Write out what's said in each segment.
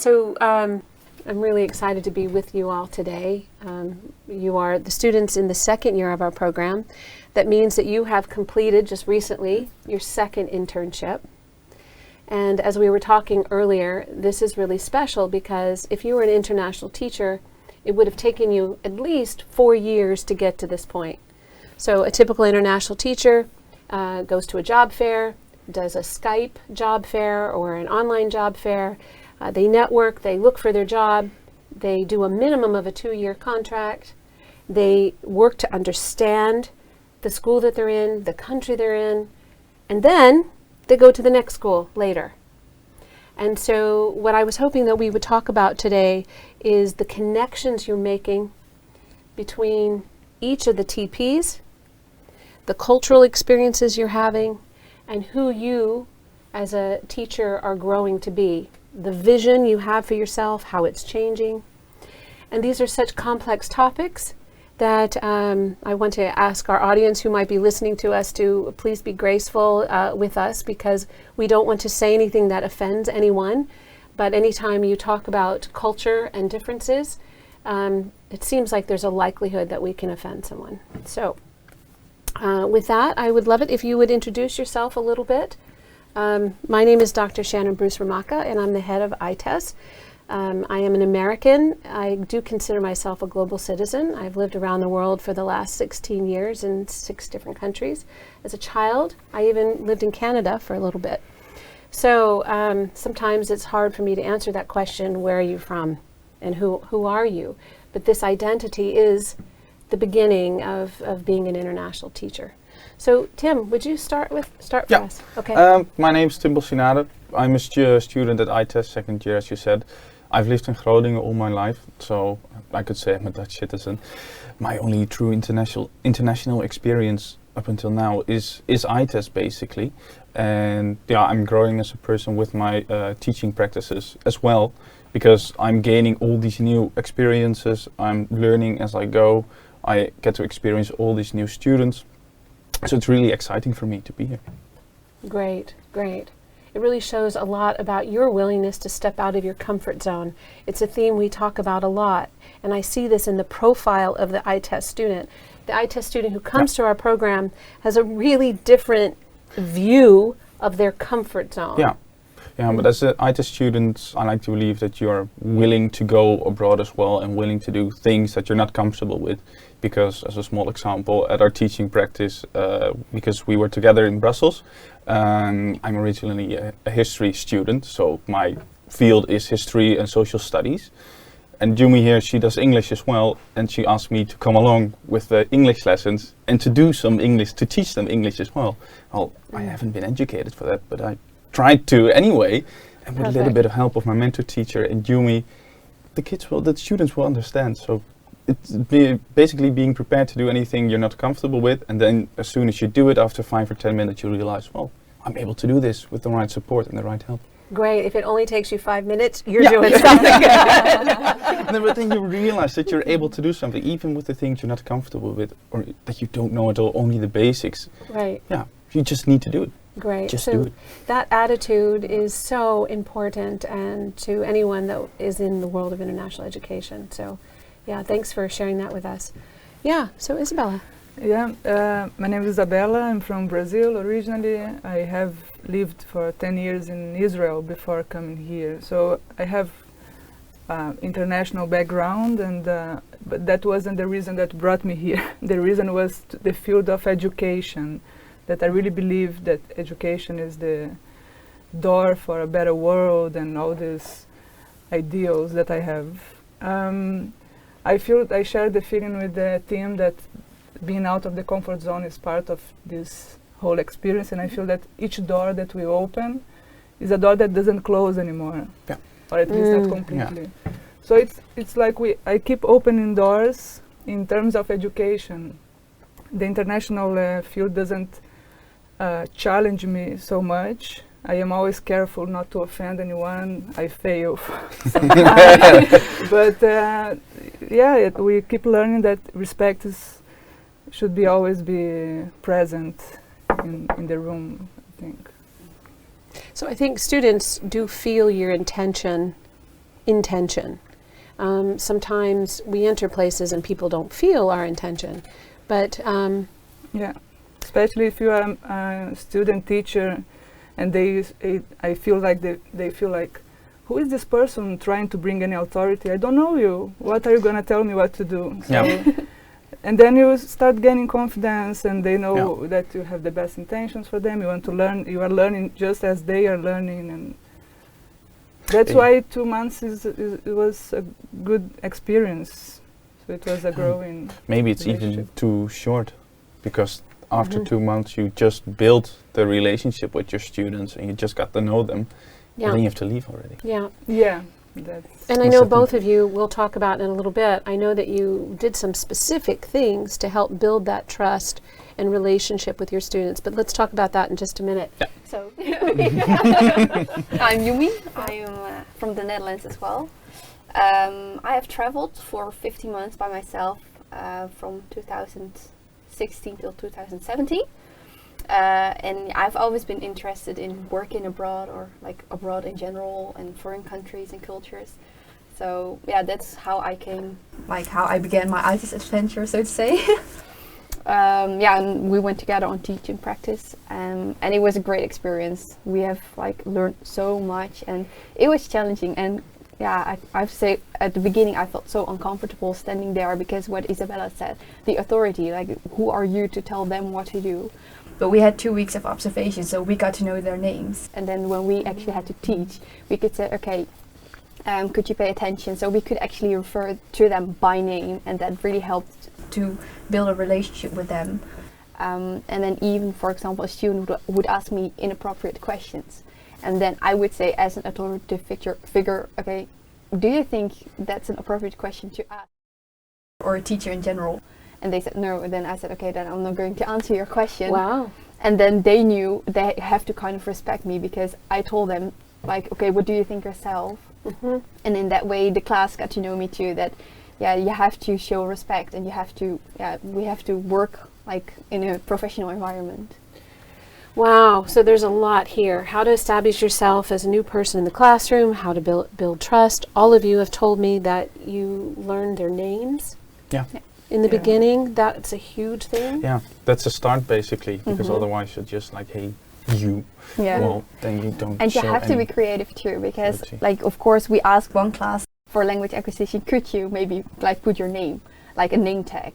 I'm really excited to be with you all today. You are the students in the second year of our program. That means that you have completed just recently your second internship. And as we were talking earlier, this is really special because if you were an international teacher, it would have taken you at least 4 years to get to this point. So a typical international teacher goes to a job fair, does a Skype job fair or an online job fair. They network, they look for their job, they do a minimum of a 2-year contract, they work to understand the school that they're in, the country they're in, and then they go to the next school later. And so what I was hoping that we would talk about today is the connections you're making between each of the TPs, the cultural experiences you're having, and who you as a teacher are growing to be. The vision you have for yourself, how it's changing. And these are such complex topics that I want to ask our audience who might be listening to us to please be graceful with us, because we don't want to say anything that offends anyone. But anytime you talk about culture and differences, it seems like there's a likelihood that we can offend someone. So with that, I would love it if you would introduce yourself a little bit. My name is Dr. Shannon Bruce Ramaka, and I'm the head of ITESS. I am an American. I do consider myself a global citizen. I've lived around the world for the last 16 years in 6 different countries. As a child, I even lived in Canada for a little bit. So sometimes it's hard for me to answer that question, where are you from and who are you? But this identity is the beginning of being an international teacher. So Tim, would you start for us? Okay. My name's Tim Bossinade. I'm a student at ITESS, second year, as you said. I've lived in Groningen all my life, so I could say I'm a Dutch citizen. My only true international experience up until now is ITESS, basically. And yeah, I'm growing as a person with my teaching practices as well, because I'm gaining all these new experiences. I'm learning as I go. I get to experience all these new students. So it's really exciting for me to be here. Great, great. It really shows a lot about your willingness to step out of your comfort zone. It's a theme we talk about a lot, and I see this in the profile of the ITESS student. The ITESS student who comes to our program has a really different view of their comfort zone. Yeah, but as an ITESS student, I like to believe that you're willing to go abroad as well and willing to do things that you're not comfortable with. Because, as a small example, at our teaching practice, because we were together in Brussels, I'm originally a history student, so my field is history and social studies. And Jumi here, she does English as well, and she asked me to come along with the English lessons and to do some English, to teach them English as well. Well, I haven't been educated for that, but I tried to anyway, and with a little bit of help of my mentor teacher and Jumi, the students will understand. So it's basically being prepared to do anything you're not comfortable with, and then as soon as you do it, after 5 or 10 minutes, you realize, well, I'm able to do this with the right support and the right help. Great. If it only takes you 5 minutes, you're doing something good. But then you realize that you're able to do something, even with the things you're not comfortable with, or that you don't know at all, only the basics. Right. Yeah, you just need to do it. Great. Just so do it. That attitude is so important, and to anyone that is in the world of international education. So yeah, thanks for sharing that with us. Yeah, so Isabella. Yeah, my name is Isabella. I'm from Brazil originally. I have lived for 10 years in Israel before coming here. So I have international background, and but that wasn't the reason that brought me here. The reason was the field of education, that I really believe that education is the door for a better world and all these ideals that I have. I share the feeling with the team that being out of the comfort zone is part of this whole experience, and I feel that each door that we open is a door that doesn't close anymore, or at least not completely. Yeah. So it's like I keep opening doors in terms of education. The international field doesn't challenge me so much. I am always careful not to offend anyone. I fail. But we keep learning that respect should always be present in the room, I think. So I think students do feel your intention intention. Sometimes we enter places and people don't feel our intention, but Yeah, especially if you are a student teacher, and I feel like they feel like, who is this person trying to bring any authority? I don't know you. What are you gonna tell me what to do? So and then you start gaining confidence, and they know that you have the best intentions for them. You want to learn. You are learning just as they are learning, and that's why 2 months it was a good experience. So it was a growing. Maybe it's even too short, because after 2 months you just build the relationship with your students and you just got to know them. And then you have to leave already. Yeah. That's And I know both of you, we'll talk about in a little bit, I know that you did some specific things to help build that trust and relationship with your students, but let's talk about that in just a minute. Yeah. So, I'm Yumi. I'm from the Netherlands as well. I have traveled for 15 months by myself from 2016 till 2017. And I've always been interested in working abroad, or like abroad in general, and foreign countries and cultures. So yeah, that's how I came, like how I began my ITESS adventure, so to say. Yeah, and we went together on teaching practice, and it was a great experience. We have like learned so much, and it was challenging. And yeah, I have to say, at the beginning I felt so uncomfortable standing there, because what Isabella said, the authority, like who are you to tell them what to do? But we had 2 weeks of observation, so we got to know their names. And then when we actually had to teach, we could say, okay, could you pay attention? So we could actually refer to them by name, and that really helped to build a relationship with them. And then even, for example, a student would ask me inappropriate questions. And then I would say, as an authoritative figure, okay, do you think that's an appropriate question to ask? Or a teacher in general? And they said no, and then I said, okay, then I'm not going to answer your question. Wow. And then they knew they have to kind of respect me, because I told them, like, okay, what do you think yourself? And in that way, the class got to know me too, that, yeah, you have to show respect, and you have to, we have to work like in a professional environment. Wow, so there's a lot here. How to establish yourself as a new person in the classroom, how to build trust. All of you have told me that you learned their names. Yeah. In the beginning, that's a huge thing. Yeah, that's a start basically, because otherwise you're just like, hey, you. Yeah. Well, then you don't. And you show have to any be creative too, because authority. like, of course, we asked one class for language acquisition, could you maybe like put your name, like a name tag?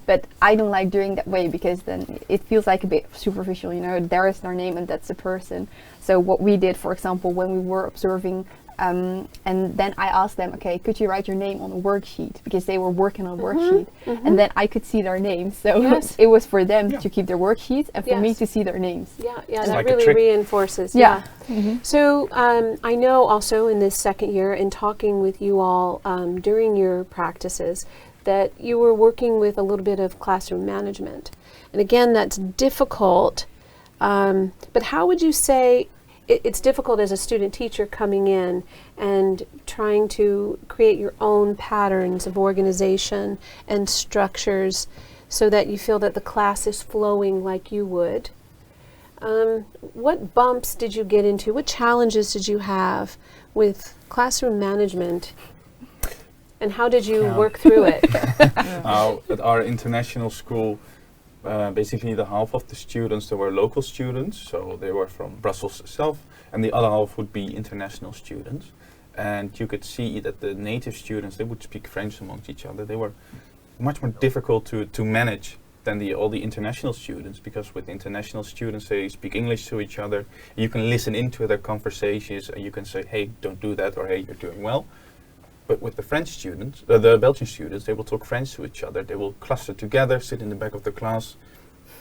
But I don't like doing that way, because then it feels like a bit superficial, you know, there is their name and that's the person. So what we did, for example, when we were observing, and then I asked them, okay, could you write your name on a worksheet? Because they were working on a worksheet. And then I could see their names. So it was for them to keep their worksheets, and for me to see their names. Yeah, It's that like a really trick. reinforces. Yeah. So I know also in this second year, in talking with you all during your practices, that you were working with a little bit of classroom management. And again, that's difficult. But how would you say it's difficult as a student teacher coming in and trying to create your own patterns of organization and structures so that you feel that the class is flowing like you would? What bumps did you get into? What challenges did you have with classroom management? And how did you work through it? At our international school, basically the half of the students, they were local students, so they were from Brussels itself, and the other half would be international students. And you could see that the native students, they would speak French amongst each other. They were much more difficult to manage than all the international students, because with international students, they speak English to each other. You can listen into their conversations, and you can say, hey, don't do that, or hey, you're doing well. But with the French students, the Belgian students, they will talk French to each other. They will cluster together, sit in the back of the class,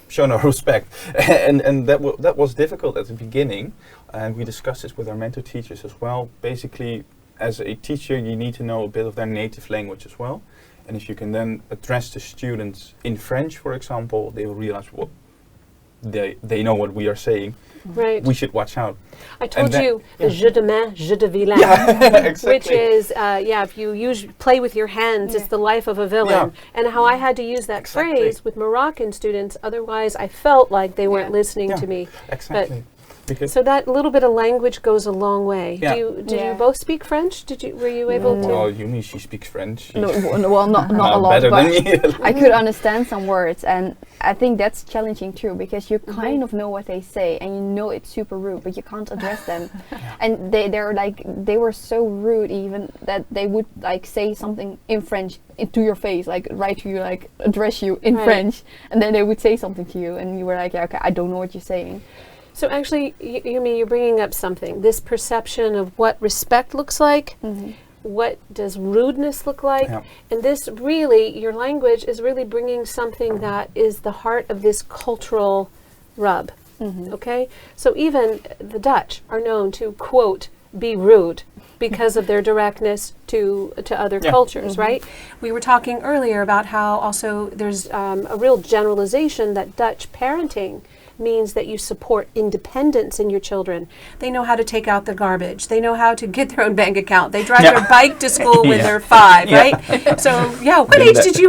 show no respect. and that was difficult at the beginning. And we discussed this with our mentor teachers as well. Basically, as a teacher, you need to know a bit of their native language as well. And if you can then address the students in French, for example, they will realize, well, they know what we are saying. Right. We should watch out. I told you the jeu de main, jeu de vilain, Exactly. which is, if you play with your hands, it's the life of a villain. And how I had to use that phrase with Moroccan students, otherwise I felt like they weren't listening to me. Exactly. Because So that little bit of language goes a long way. Yeah. Did you Yeah. both speak French? Were you able to? well, Yumi, she speaks French. No, She's well, not a lot, better but than me. I could understand some words, and I think that's challenging too, because you kind of know what they say, and you know it's super rude, but you can't address them. And they were so rude even that they would like say something in French to your face, like right to you, like address you in Right. French, and then they would say something to you, and you were like, yeah, okay, I don't know what you're saying. So actually, Yumi, you're bringing up something. This perception of what respect looks like. What does rudeness look like? Yeah. And this really, your language is really bringing something that is the heart of this cultural rub. Okay? So even the Dutch are known to, quote, be rude because of their directness to other cultures, right? We were talking earlier about how also there's a real generalization that Dutch parenting means that you support independence in your children. They know how to take out the garbage. They know how to get their own bank account. They drive their bike to school when they're 5, right? So, what age did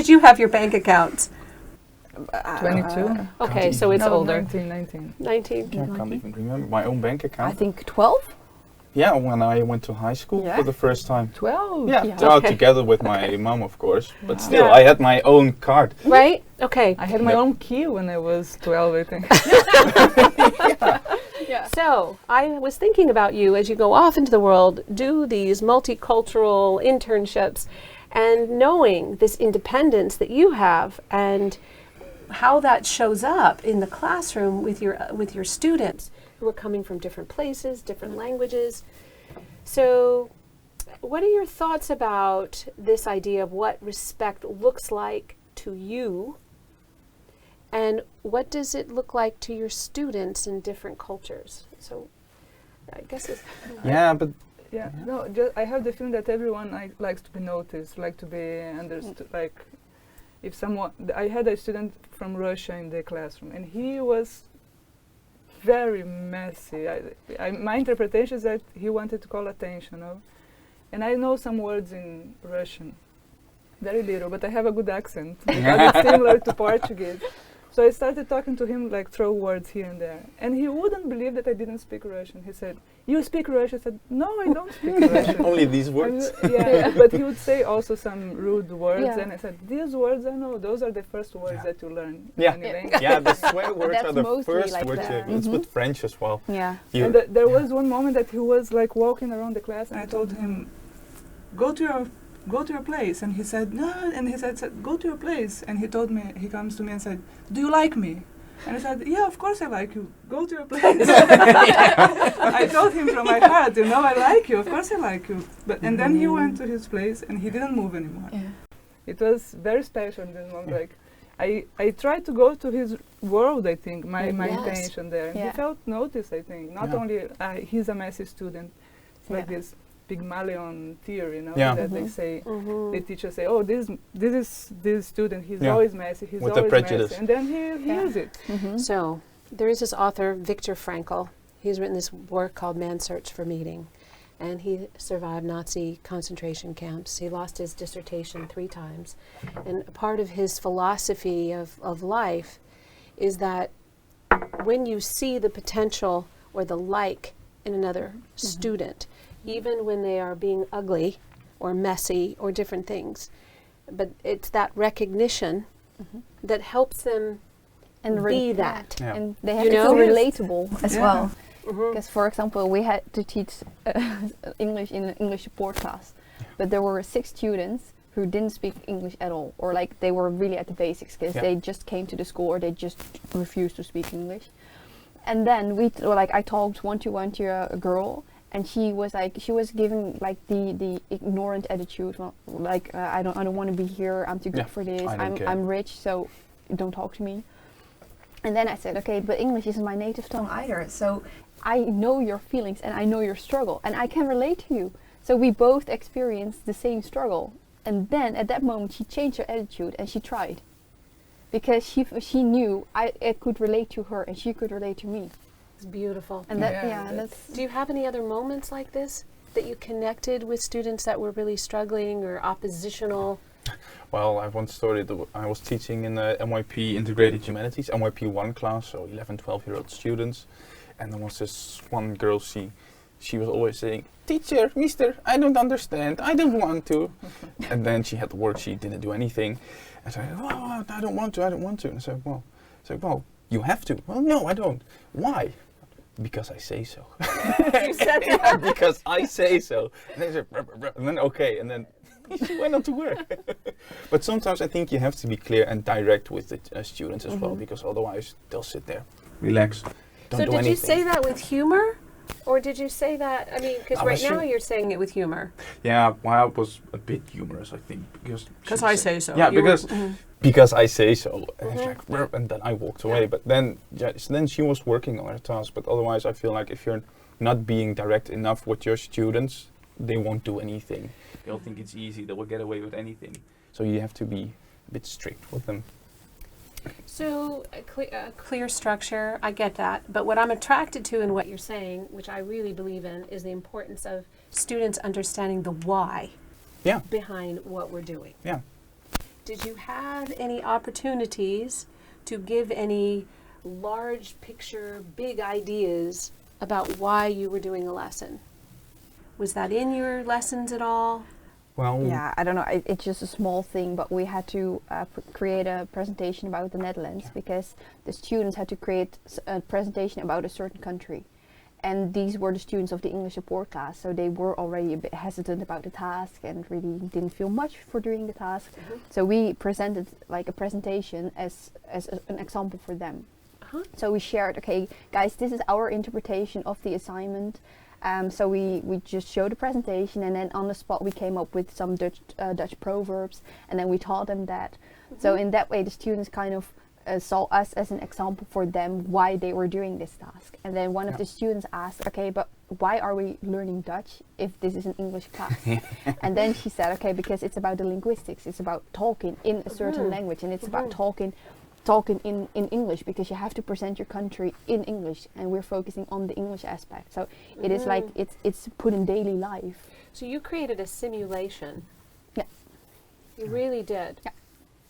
you have your bank account? 22. Okay, so it's No, older. 19. 19. I can't even remember my own bank account. I think 12. Yeah, when I went to high school Yeah. for the first time. 12. Yeah, Yeah. well, Okay. together with my mom, of course. But still, Yeah. I had my own card. Right? Okay. I had my Yep. own key when I was 12, I think. Yeah. So, I was thinking about you as you go off into the world, do these multicultural internships, and knowing this independence that you have and how that shows up in the classroom with your students who are coming from different places, different languages. So, what are your thoughts about this idea of what respect looks like to you? And what does it look like to your students in different cultures? So, I guess it's... Yeah, but Yeah, no, I have the feeling that everyone likes to be noticed, like to be understood. Like, if someone, I had a student from Russia in the classroom, and he was very messy. My interpretation is that he wanted to call attention, and I know some words in Russian, very little, but I have a good accent because it's similar to Portuguese. So I started talking to him, like throw words here and there, and he wouldn't believe that I didn't speak Russian. He said, "You speak Russian?" I said, "No, I don't speak Russian." only these words. Yeah, but he would say also some rude words, Yeah. and I said, "These words I know. Those are the first words Yeah. that you learn Yeah. in any language." Yeah, the swear words That's are the mostly first like words. that. It's with French as well. Yeah. You- And there was one moment that he was like walking around the class, and I told him, "Go to your place," and he said, "No," and he said, "Go to your place," and he told me, he comes to me and said, "Do you like me?" And I said, "Yeah, of course I like you. Go to your place." I told him from my heart, I like you. Of course I like you. But and then he went to his place and he didn't move anymore. Yeah. It was very special in this moment. Like I tried to go to his world. I think my Yes. intention there. And Yeah. he felt noticed. I think not Yeah. only he's a messy student. It's like Yeah. this Pygmalion theory, Yeah. that they say. Mhm. The teachers say, "Oh, this is this student. He's Yeah. always messy. He's With the always prejudice. messy." And then he Yeah. hears it. So, there is this author, Viktor Frankl. He's written this work called Man's Search for Meaning. And he survived Nazi concentration camps. He lost his dissertation 3 times. And a part of his philosophy of life is that when you see the potential or the like in another student, even when they are being ugly or messy or different things, but it's that recognition that helps them And be that. Yeah. And they have You to know? feel relatable as Yeah. well. Mhm. Because, for example, we had to teach English in an English support class, but there were 6 students who didn't speak English at all, or like they were really at the basics because Yeah. they just came to the school or they just refused to speak English. And then I talked one-to-one to a girl, and she was giving like the ignorant attitude, well, like I don't want to be here. I'm too good Yeah, for this. I don't care. I'm rich, so don't talk to me. And then I said, okay, but English isn't my native tongue either. So I know your feelings and I know your struggle and I can relate to you. So we both experienced the same struggle. And then at that moment she changed her attitude and she tried. Because she knew I could relate to her and she could relate to me. It's beautiful. And that, Yeah, that's Do you have any other moments like this that you connected with students that were really struggling or oppositional Well, I have one story. I was teaching in the MYP Integrated Humanities, MYP 1 class, so 11, 12-year-old students. And there was this one girl, she was always saying, "Teacher, mister, I don't understand, I don't want to." And then she had the worksheet, didn't do anything. And so I said, "Oh, I don't want to, I don't want to." And I said, well, you have to. "Well, no, I don't." "Why?" "Because I say so." You said that. Because I say so. And they said, and then okay, and then she went on to work. But sometimes I think you have to be clear and direct with the students as well, because otherwise they'll sit there, relax, don't So do did anything. you say that with humor? Or did you say that, I mean, because I right was now sure- you're saying it with humor. Yeah, well, it was a bit humorous, I think, because Because she I said- say so. Yeah, You were- because I say so. And, it's Mhm. like, "Brr," and then I walked away. But then, then she was working on her task. But otherwise, I feel like if you're not being direct enough with your students, they won't do anything. They'll think it's easy. They will get away with anything. So you have to be a bit strict with them. So a clear structure, I get that. But what I'm attracted to in what you're saying, which I really believe in, is the importance of students understanding the why Yeah, behind what we're doing. yeah. Did you have any opportunities to give any large picture, big ideas about why you were doing a lesson? Was that in your lessons at all? Well, Yeah, I don't know. It's just a small thing, but we had to create a presentation about the Netherlands because the students had to create a presentation about a certain country. And these were the students of the English support class, so they were already a bit hesitant about the task and really didn't feel much for doing the task. So we presented like a presentation as an example for them. Uh-huh. So we shared, okay, guys, this is our interpretation of the assignment. So we just showed the presentation, and then on the spot we came up with some Dutch proverbs, and then we taught them that. So in that way, the students kind of saw us as an example for them why they were doing this task. And then one of the students asked, okay, but why are we learning Dutch if this is an English class? And then she said, okay, because it's about the linguistics. It's about talking in a certain language, and it's about talking in English, because you have to present your country in English, and we're focusing on the English aspect. So it is like it's put in daily life. So you created a simulation. Yeah. You really did. Yeah.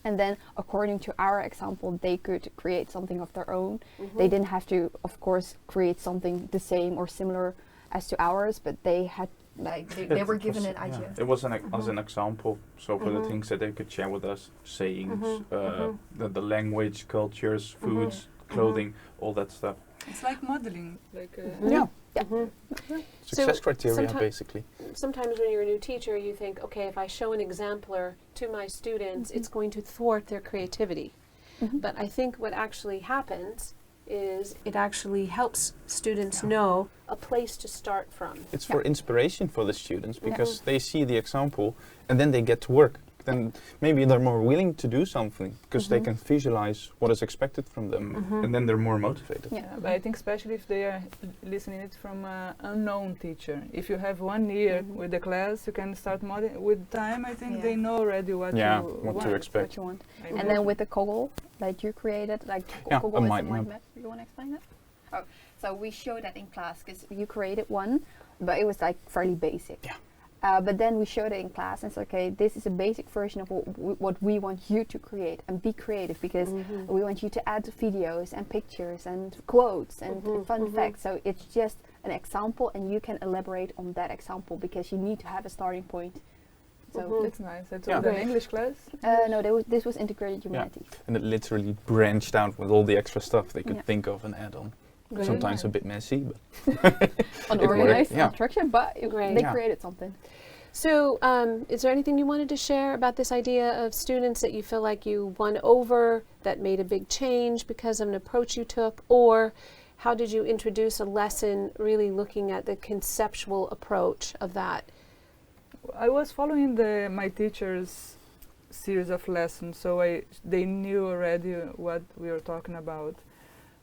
And then according to our example, they could create something of their own. They didn't have to, of course, create something the same or similar as to ours, but they had like they were given an idea. It was as an example, so for the things that they could share with us, sayings, the language, cultures, foods, clothing, all that stuff. It's like modeling. Like Yeah. So Success criteria, someti- basically. Sometimes when you're a new teacher, you think, okay, if I show an exemplar to my students, it's going to thwart their creativity. But I think what actually happens is it actually helps students know a place to start from. It's for inspiration for the students, because they see the example and then they get to work. Then maybe they're more willing to do something because they can visualize what is expected from them, and then they're more motivated. Yeah. But I think especially if they are listening it from an unknown teacher. If you have 1 year with the class, you can start modeling. With time, I think they know already what Yeah, you what want. to expect. What you want. I And think. then with the Kogel that you created, like Yeah, Kogel a is mind a mind map. map. You want to explain that? Oh, so we showed that in class because you created one, but it was like fairly basic. Yeah. But then we showed it in class and said, okay, this is a basic version of what we want you to create, and be creative, because we want you to add videos and pictures and quotes and fun facts. So it's just an example, and you can elaborate on that example because you need to have a starting point. So That's nice. That's Yeah. the English class. no, this was integrated humanities. And it literally branched out with all the extra stuff they could think of and add on. Great. Sometimes a bit messy, but Unorganized, yeah. unstructured, but Great. they Yeah. created something. So is there anything you wanted to share about this idea of students that you feel like you won over, that made a big change because of an approach you took, or how did you introduce a lesson really looking at the conceptual approach of that? I was following my teacher's series of lessons, so they knew already what we were talking about.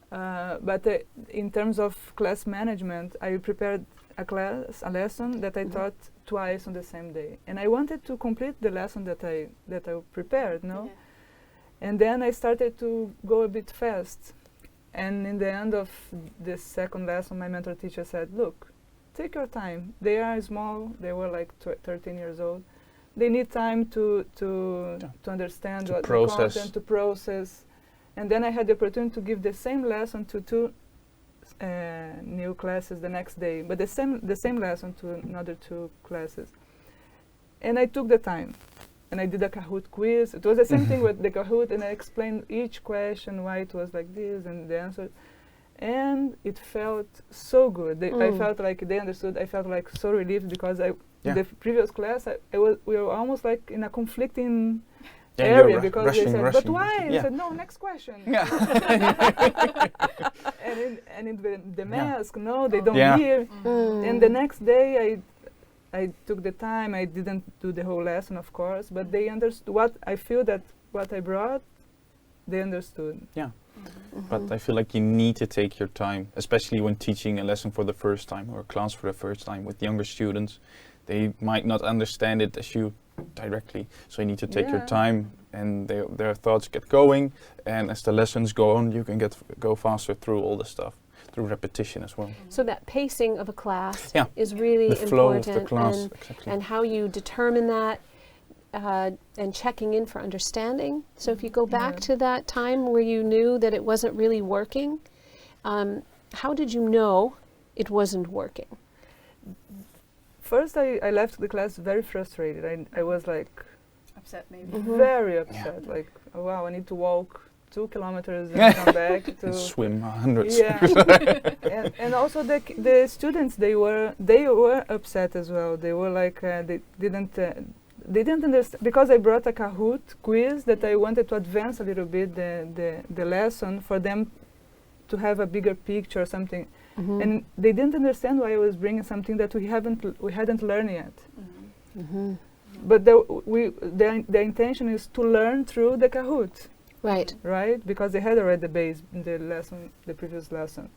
But in terms of class management, I prepared a lesson that I taught twice on the same day, and I wanted to complete the lesson that I prepared, no? And then I started to go a bit fast, and in the end of the second lesson, my mentor teacher said, "Look, take your time. They are small. They were like 13 years old. they need time to understand To what process. the content, to process. And then I had the opportunity to give the same lesson to two new classes the next day, but the same lesson to another two classes. And I took the time, and I did a Kahoot quiz. It was the same thing with the Kahoot, and I explained each question, why it was like this, and the answer. And it felt so good. I felt like they understood. I felt like so relieved because the previous class, we were almost like in a conflicting area because they said, but why? And I said, no, next question. and in the mask, no, they don't hear. And the next day, I took the time. I didn't do the whole lesson, of course, but they understood what I brought. They understood. Yeah. But I feel like you need to take your time, especially when teaching a lesson for the first time or a class for the first time with younger students. They might not understand it as you directly, so you need to take your time, and their thoughts get going, and as the lessons go on, you can go faster through all the stuff, through repetition as well. So that pacing of a class Yeah. is really The flow of important, the class, exactly. and how you determine that, and checking in for understanding. So if you go back to that time where you knew that it wasn't really working, how did you know it wasn't working? First, I left the class very frustrated. I was like Upset, maybe. very upset. Like, oh, wow, I need to walk 2 kilometers and come back to And swim hundreds. Yeah, and also the students, they were upset as well. They were like they didn't understand, because I brought a Kahoot quiz that I wanted to advance a little bit the lesson for them to have a bigger picture or something. And they didn't understand why I was bringing something that we hadn't learned yet. But the intention is to learn through the Kahoot, right? Because they had already the base in the previous lesson.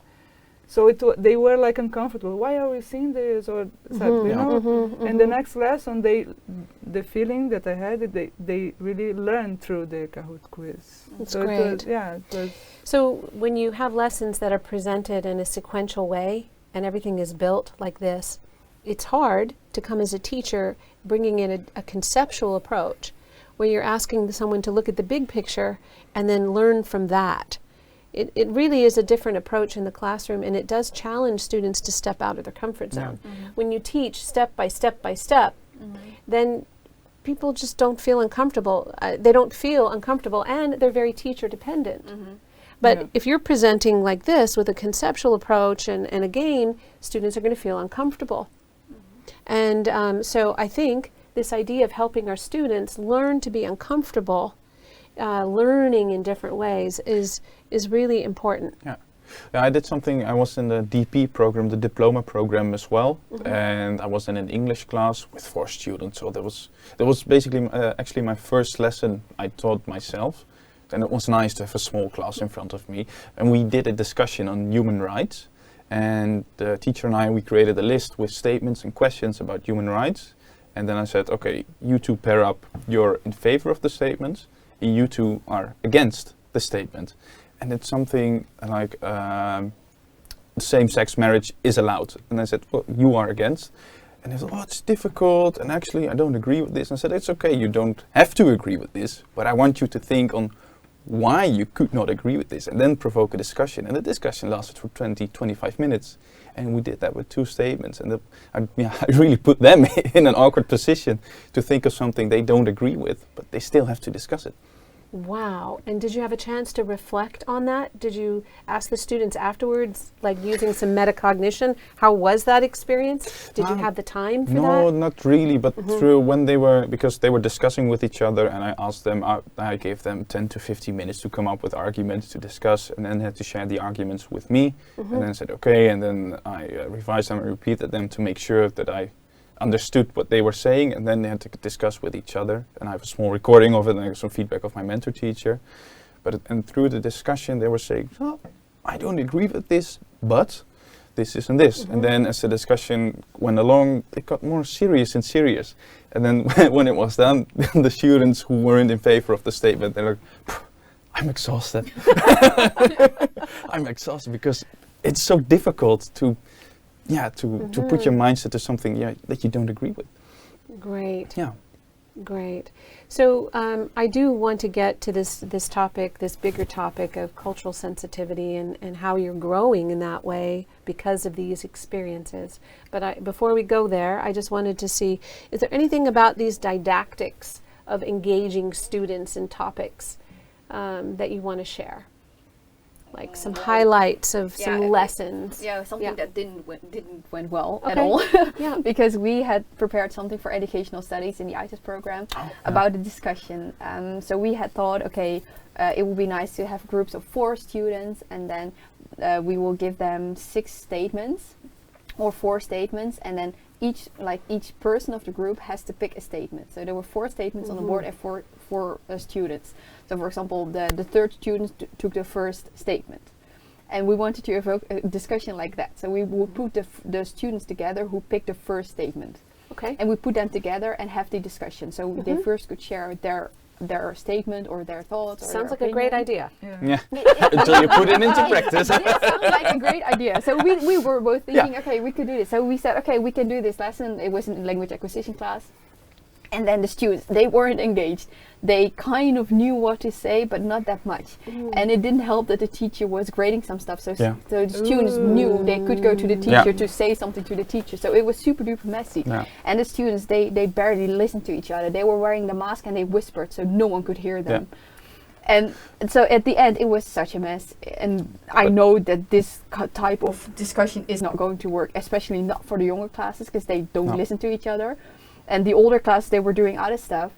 So they were like uncomfortable. Why are we seeing this? Or you know? And the next lesson, the feeling that I had, they really learned through the Kahoot quiz. That's so great. It was. So when you have lessons that are presented in a sequential way and everything is built like this, it's hard to come as a teacher bringing in a conceptual approach where you're asking someone to look at the big picture and then learn from that. It really is a different approach in the classroom, and it does challenge students to step out of their comfort zone. When you teach step by step by step, then people just don't feel uncomfortable. They don't feel uncomfortable, and they're very teacher dependent. But if you're presenting like this with a conceptual approach and a game, students are going to feel uncomfortable. And so I think this idea of helping our students learn to be uncomfortable, learning in different ways is really important. Yeah, I did something. I was in the DP program, the diploma program as well, and I was in an English class with 4 students. So that was basically actually my first lesson I taught myself, and it was nice to have a small class in front of me. And we did a discussion on human rights, and the teacher and we created a list with statements and questions about human rights. And then I said, okay, you two pair up. You're in favor of the statements. You two are against the statement. And it's something like same-sex marriage is allowed. And I said, well, you are against. And they said, oh, it's difficult, and actually I don't agree with this. And I said, it's okay, you don't have to agree with this, but I want you to think on why you could not agree with this, and then provoke a discussion. And the discussion lasted for 20-25 minutes. And we did that with 2 statements. And I really put them in an awkward position to think of something they don't agree with, but they still have to discuss it. Wow. And did you have a chance to reflect on that? Did you ask the students afterwards, like using some metacognition, how was that experience? Did you have the time for that? No, not really, but through because they were discussing with each other, and I asked them, I gave them 10 to 15 minutes to come up with arguments to discuss, and then had to share the arguments with me, and then said, okay, and then I revised them and repeated them to make sure that I understood what they were saying, and then they had to discuss with each other. And I have a small recording of it, and I got some feedback of my mentor teacher. And through the discussion, they were saying, oh, I don't agree with this, but this, and this. And then as the discussion went along, it got more serious and serious. And then when it was done, the students who weren't in favor of the statement, they're like, I'm exhausted. I'm exhausted because it's so difficult to put your mindset to something that you don't agree with. Great. Yeah. Great. So I do want to get to this topic, this bigger topic of cultural sensitivity and how you're growing in that way because of these experiences. But before we go there, I just wanted to see, is there anything about these didactics of engaging students in topics that you want to share? Like some highlights of some lessons. Yeah, something that didn't went well at Okay. all. Yeah. Because we had prepared something for educational studies in the ITESS program about a discussion. So we had thought, okay, it would be nice to have groups of 4 students, and then we will give them 6 statements or 4 statements, and then each person of the group has to pick a statement. So there were 4 statements on the board and four students. So for example, the third student took the first statement. And we wanted to evoke a discussion like that. So we would put the students together who picked the first statement. Okay. And we put them together and have the discussion. So they first could share their statement or their thoughts. Sounds like a great idea. Yeah. Until you put it into practice. It sounds like a great idea. So we were both thinking, okay, we could do this. So we said, okay, we can do this lesson. It was in language acquisition class. And then the students, they weren't engaged. They kind of knew what to say, but not that much. And it didn't help that the teacher was grading some stuff. So, so the students knew they could go to the teacher to say something to the teacher. So it was super duper messy. Yeah. And the students, they barely listened to each other. They were wearing the mask and they whispered, so no one could hear them. And so at the end, it was such a mess. And I know that this type of discussion is not going to work, especially not for the younger classes, because they don't listen to each other. And the older class, they were doing other stuff.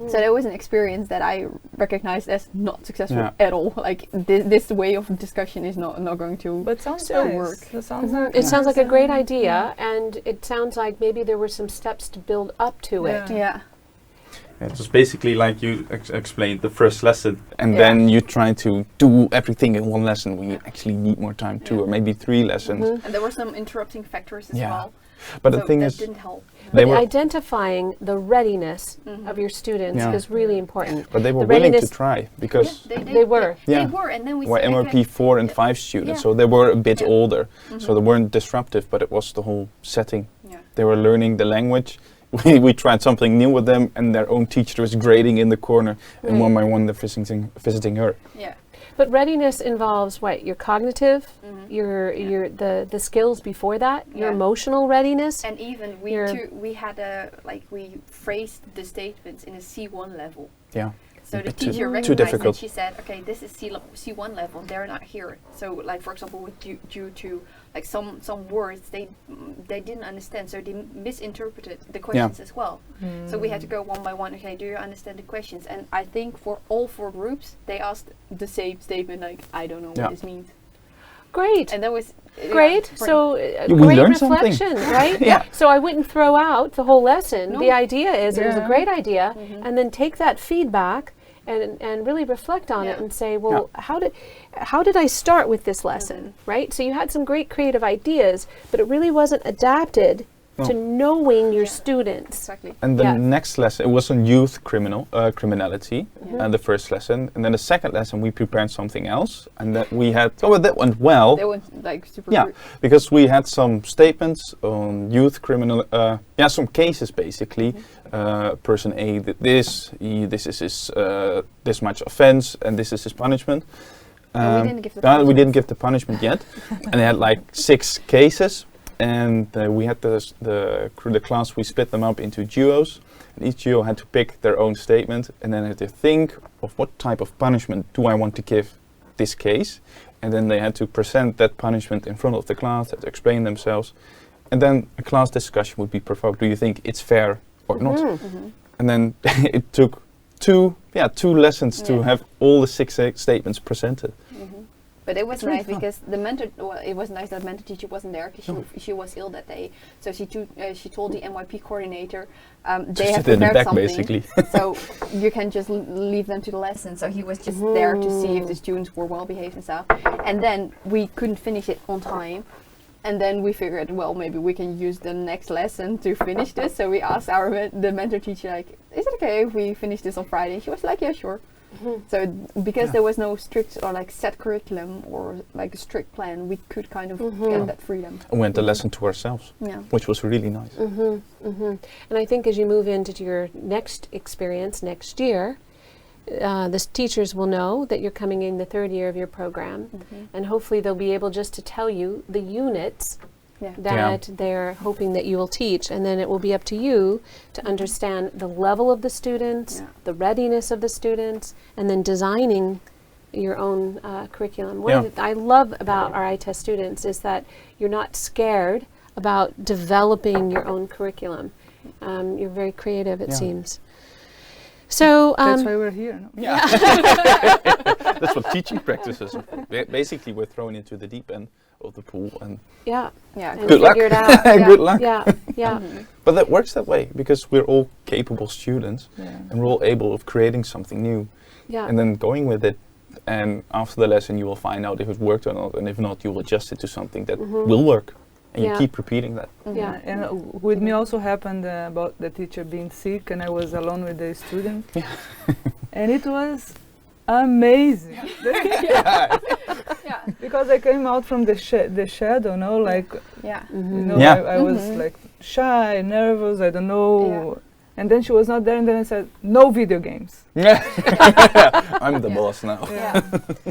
So that was an experience that I recognized as not successful at all. Like this way of discussion is not going to But sounds still nice. work. That sounds It sounds like a great idea, and it sounds like maybe there were some steps to build up to it. Yeah. It was basically like you explained the first lesson, and then you try to do everything in one lesson when you actually need more time, 2 or maybe 3 lessons. And there were some interrupting factors as well. But so the thing that is, didn't help. they were Identifying the readiness of your students is really important. but they were the willing to readiness- try because They were. They were, and then we were said, MRP okay, 4 and 5 students, so they were a bit older, Mm-hmm. so they weren't disruptive, but it was the whole setting. Yeah. They were learning the language. We tried something new with them, and their own teacher was grading in the corner, and one by one they're visiting her. Yeah. But readiness involves what? Your cognitive, your the skills before that, your emotional readiness. And even we had we phrased the statements in a C1 level. Yeah. So the Too- teacher too recognized difficult. it. She said, okay, this is C1 level, and they're not here. So like, for example, due to like some words they didn't understand, so they misinterpreted the questions as well. So we had to go one by one. Okay, do you understand the questions? And I think for all 4 groups, they asked the same statement, like, I don't know what this means. Great. And that was Great. So We great learned something. reflection, right? Yeah. So I wouldn't throw out the whole lesson. No. The idea is it was a Yeah. great idea, and then take that feedback and really reflect on it and say, well, how did I start with this lesson, right? So you had some great creative ideas, but it really wasn't adapted to knowing your students. exactly. And the next lesson, it was on youth criminality, the first lesson. And then the second lesson, we prepared something else. And that we had, that went well. They went like super. Yeah, because we had some statements on youth some cases basically. Person A did this, this is his, this much offense, and this is his punishment. No, we didn't give the we punishment. didn't give the punishment yet. And they had like 6 cases. And we had the class, we split them up into duos. And each duo had to pick their own statement and then had to think of what type of punishment do I want to give this case. And then they had to present that punishment in front of the class, had to explain themselves. And then a class discussion would be provoked. Do you think it's fair or not? And then it took 2 lessons to have all the 6 statements presented. But it was really nice fun. because the mentor. Well, it was nice that mentor teacher wasn't there because she was ill that day. So she told the NYP coordinator they have sit in the prepared back, something. basically. So you can just leave them to the lesson. So he was just there to see if the students were well behaved and stuff. And then we couldn't finish it on time. And then we figured, well, maybe we can use the next lesson to finish this. So we asked the mentor teacher, like, is it okay if we finish this on Friday? And she was like, yeah, sure. So because there was no strict or like set curriculum or like a strict plan, we could kind of get that freedom. And we had the lesson to ourselves, which was really nice. And I think as you move into your next experience next year, the teachers will know that you're coming in the third year of your program, and hopefully they'll be able just to tell you the units that they're hoping that you will teach, and then it will be up to you to understand the level of the students, the readiness of the students, and then designing your own curriculum. What I love about our ITESS students is that you're not scared about developing your own curriculum. You're very creative, it seems. So that's why we're here. No? Yeah. That's what teaching practice is. Basically, we're thrown into the deep end of the pool, and and good luck. figure it out. Good luck. Yeah. But that works that way because we're all capable students, and we're all able of creating something new, and then going with it. And after the lesson, you will find out if it worked or not, and if not, you will adjust it to something that will work. And you keep repeating that. And with me also happened about the teacher being sick, and I was alone with the student. And it was amazing. Because I came out from the shadow, no, like I was like shy, nervous, I don't know. And then she was not there, and then I said, no video games. I'm the boss now.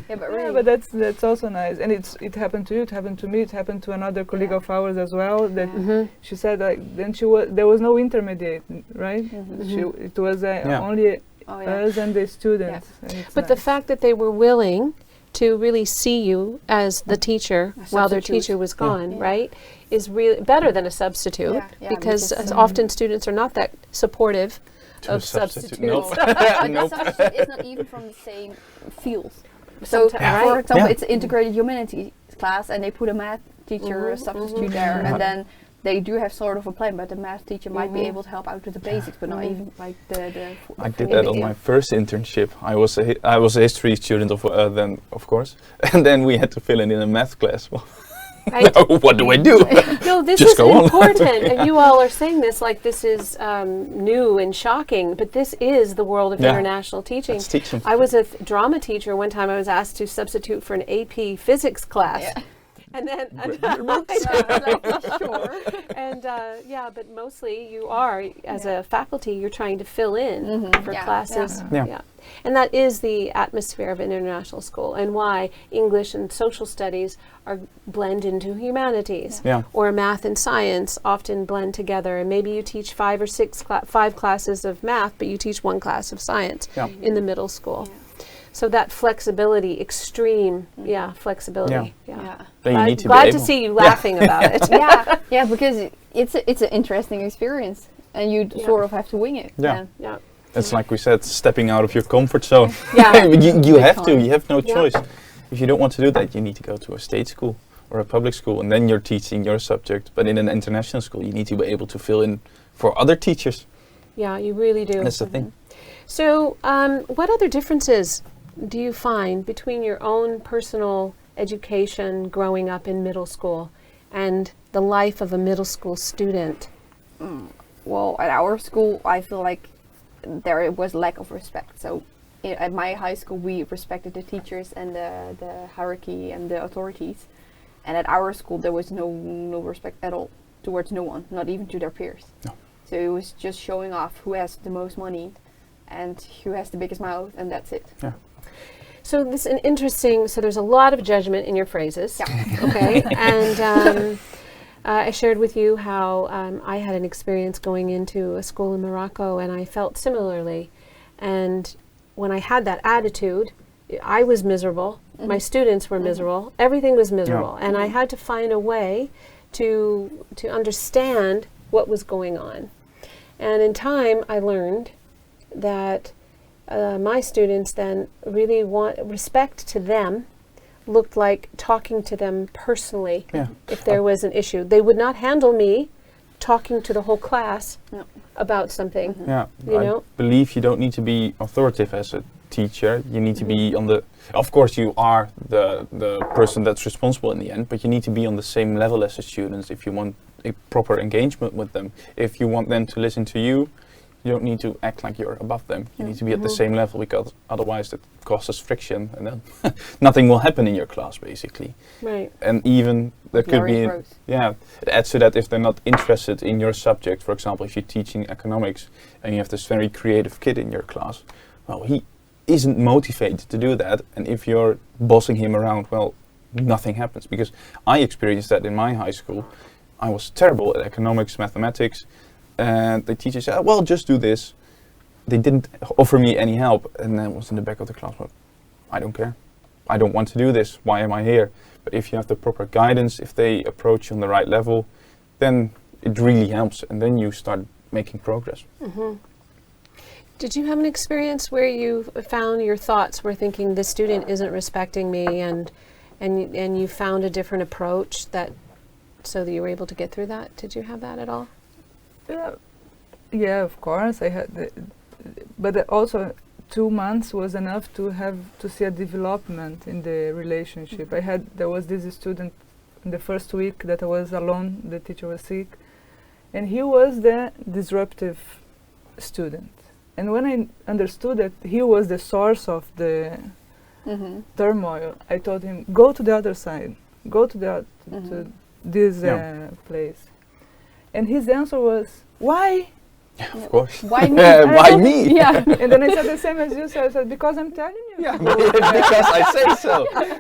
But really. But that's also nice. And it happened to you, it happened to me, it happened to another colleague of ours as well. That she said, like, then there was no intermediate, right? It was only us and the students. And but the fact that they were willing to really see you as the teacher while their teacher was gone, right, is really better than a substitute, because often students are not that supportive of substitutes. Substitute is not even from the same field. So, for example, it's an integrated humanities class, and they put a math teacher, a substitute there, and then they do have sort of a plan, but the math teacher might be able to help out with the basics, but not even like the I did that on my first internship. I was a history student then, of course, and then we had to fill in a math class. Right. What do I do? No, this is important, and you all are saying this like this is new and shocking, but this is the world of international teaching. I was a drama teacher. One time I was asked to substitute for an AP physics class. And then, but mostly you are, as a faculty, you're trying to fill in for classes. And that is the atmosphere of an international school, and why English and social studies are blend into humanities, or math and science often blend together. And maybe you teach 5 or 6 5 classes of math, but you teach 1 class of science in the middle school. So that flexibility, extreme, flexibility. Glad to see you laughing about it. Because it's an interesting experience, and you sort of have to wing it. It's like we said, stepping out of your comfort zone. You have to. You have no choice. If you don't want to do that, you need to go to a state school or a public school, and then you're teaching your subject. But in an international school, you need to be able to fill in for other teachers. Yeah, you really do. That's the thing. So, what other differences do you find between your own personal education growing up in middle school and the life of a middle school student? Well, at our school, I feel like there was lack of respect. So at my high school, we respected the teachers and the hierarchy and the authorities. And at our school, there was no respect at all towards no one, not even to their peers. No. So it was just showing off who has the most money and who has the biggest mouth, and that's it. So this is an interesting, so there's a lot of judgment in your phrases. Okay. And I shared with you how I had an experience going into a school in Morocco, and I felt similarly. And when I had that attitude, I was miserable. My students were miserable. Everything was miserable. And I had to find a way to understand what was going on. And in time, I learned that my students then really want respect to them looked like talking to them personally if there was an issue. They would not handle me talking to the whole class about something. I believe you don't need to be authoritative as a teacher. You need to be on the, of course you are the person that's responsible in the end, but you need to be on the same level as the students if you want a proper engagement with them. If you want them to listen to you, You don't need to act like you're above them. You need to be at the same level, because otherwise that causes friction, and then nothing will happen in your class, basically. Right. And even there could be, growth. it adds to that if they're not interested in your subject. For example, if you're teaching economics and you have this very creative kid in your class, well, he isn't motivated to do that, and if you're bossing him around, well, nothing happens. Because I experienced that in my high school. I was terrible at economics, mathematics, and the teacher said, well, just do this. They didn't offer me any help, and then was in the back of the class, well, I don't care. I don't want to do this. Why am I here? But if you have the proper guidance, if they approach you on the right level, then it really helps, and then you start making progress. Did you have an experience where you found your thoughts were thinking, this student isn't respecting me, and you found a different approach so that you were able to get through that? Did you have that at all? Yeah, of course I had, but also 2 months was enough to see a development in the relationship. There was this student in the first week that I was alone. The teacher was sick, and he was the disruptive student. And when I understood that he was the source of the turmoil, I told him, go to the other side, go to to this place. And his answer was, why? Yeah, of course. Why me? Why me? Yeah. And then I said the same as you said. I said, because I'm telling you. Yeah, because I say so.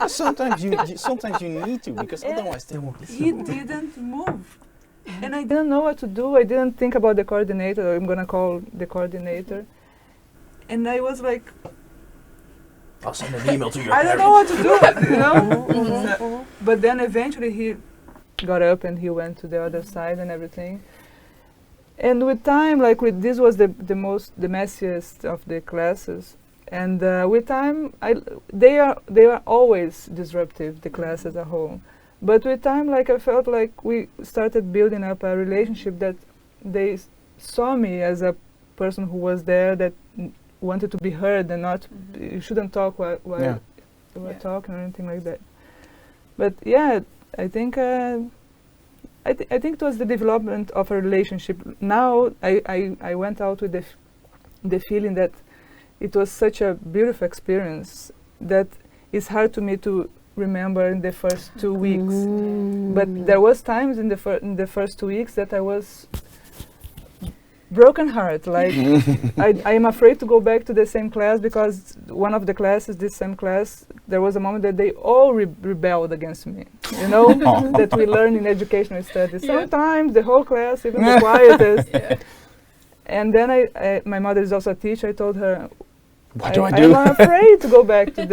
Sometimes you need to, because otherwise they won't listen. He didn't move. And I didn't know what to do. I didn't think about the coordinator. I'm going to call the coordinator. And I was like, I'll send an email to your I don't know what to do, you know? But then eventually he got up and he went to the other side and everything. And with time, this was the messiest of the classes. And with time, they are always disruptive, the class as a whole. But with time, I felt like we started building up a relationship that they saw me as a person who was there, that wanted to be heard and not, you shouldn't talk while you were talking or anything like that. But yeah, I think I think it was the development of a relationship. Now I went out with the feeling that it was such a beautiful experience that it's hard to me to remember in the first 2 weeks. But there was times in the first 2 weeks that I was broken heart. I am afraid to go back to the same class, because one of the classes, this same class, there was a moment that they all rebelled against me. You know, that we learn in educational studies. Sometimes the whole class, even the quietest. And then my mother is also a teacher. I told her, what do I do? I'm afraid to go back to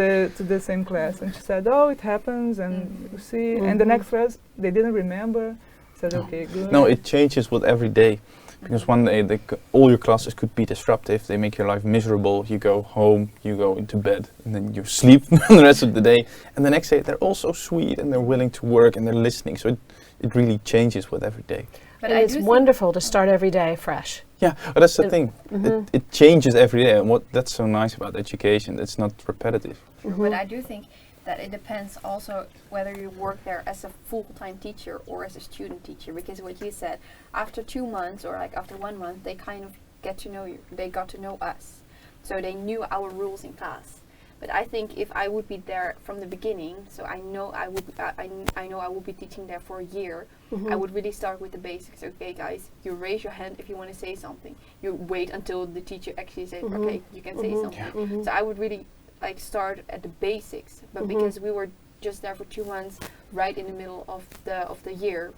the same class. And she said, oh, it happens, and you see. And the next class, they didn't remember. I said, okay, good. No, it changes with every day. Because one day all your classes could be disruptive. They make your life miserable. You go home, you go into bed, and then you sleep the rest of the day. And the next day they're all so sweet, and they're willing to work, and they're listening. So it really changes with every day. But it's wonderful to start every day fresh. Yeah, but that's the thing. It changes every day, and that's so nice about education. It's not repetitive. But I do think that it depends also whether you work there as a full-time teacher or as a student teacher, because what you said, after 2 months or after 1 month, they kind of get to know you. They got to know us, so they knew our rules in class. But I think if I would be there from the beginning, so I know I will be teaching there for a year, I would really start with the basics. Okay, guys, you raise your hand if you want to say something. You wait until the teacher actually says, okay, you can say something. So I would really start at the basics, but because we were just there for 2 months, right in the middle of the year,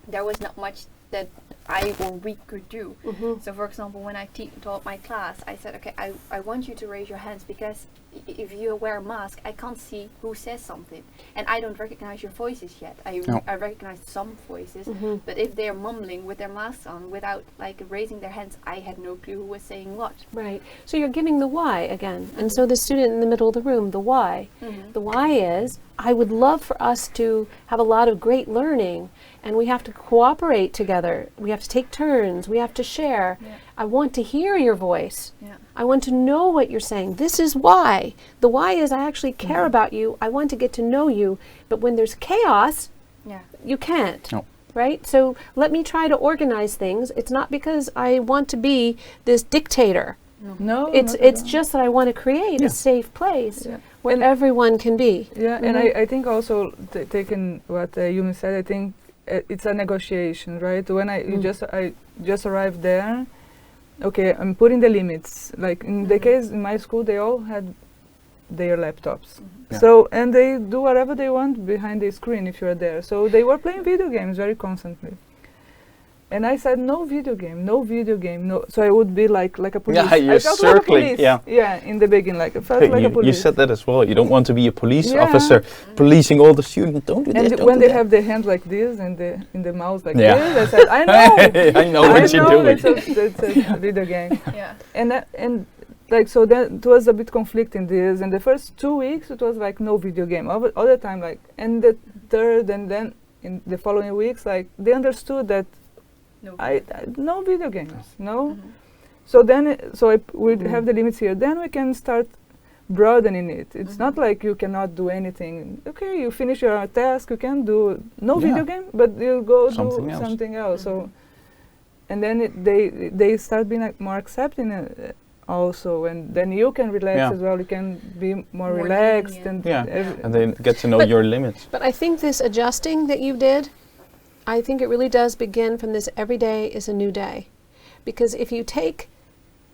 there was not much that I or we could do. So for example, when I taught my class, I said, okay, I want you to raise your hands, because if you wear a mask, I can't see who says something, and I don't recognize your voices yet. I recognize some voices, but if they're mumbling with their masks on without raising their hands, I had no clue who was saying what. Right. So you're giving the why again. And so the student in the middle of the room, the why. The why is, I would love for us to have a lot of great learning, and we have to cooperate together. We have to take turns. We have to share. I want to hear your voice. I want to know what you're saying. This is why. The why is, I actually care about you. I want to get to know you. But when there's chaos, you can't. No. right? So let me try to organize things. It's not because I want to be this dictator. No, It's not at it's all. just that I want to create Yeah. a safe place Yeah. where And- everyone can be. Yeah, and I think also taking what Yumi said, I think it's a negotiation, right? When I just arrived there, okay, I'm putting the limits. Like in the case in my school, they all had their laptops. Yeah. So, and they do whatever they want behind the screen if you're there. So they were playing video games very constantly. And I said, no video game, no video game, no. So I would be like a police. Yeah, you're I felt like a circling, police. yeah. Yeah, in the beginning, like I felt Hey, like a you police. said that as well. You don't want to be a police Yeah. officer policing all the students. Don't do And this. when they have their hands like this and in the mouth like Yeah. this, I said, I know, I know what you're doing. That's a video game. Yeah. And like so, then it was a bit conflicting this. And the first 2 weeks, it was like no video game all the time. Like, and the third, and then in the following weeks, like they understood that I no video games, no. So then, we have the limits here. Then we can start broadening it. It's not like you cannot do anything. Okay, you finish your task, you can do no Yeah. video game, but you go Something do else. something else. So, and then they start being like more accepting also, and then you can relax Yeah. as well. You can be more More relaxed lenient. and Yeah, and they get to know But- your limits. But I think this adjusting that you did, I think it really does begin from this every day is a new day. Because if you take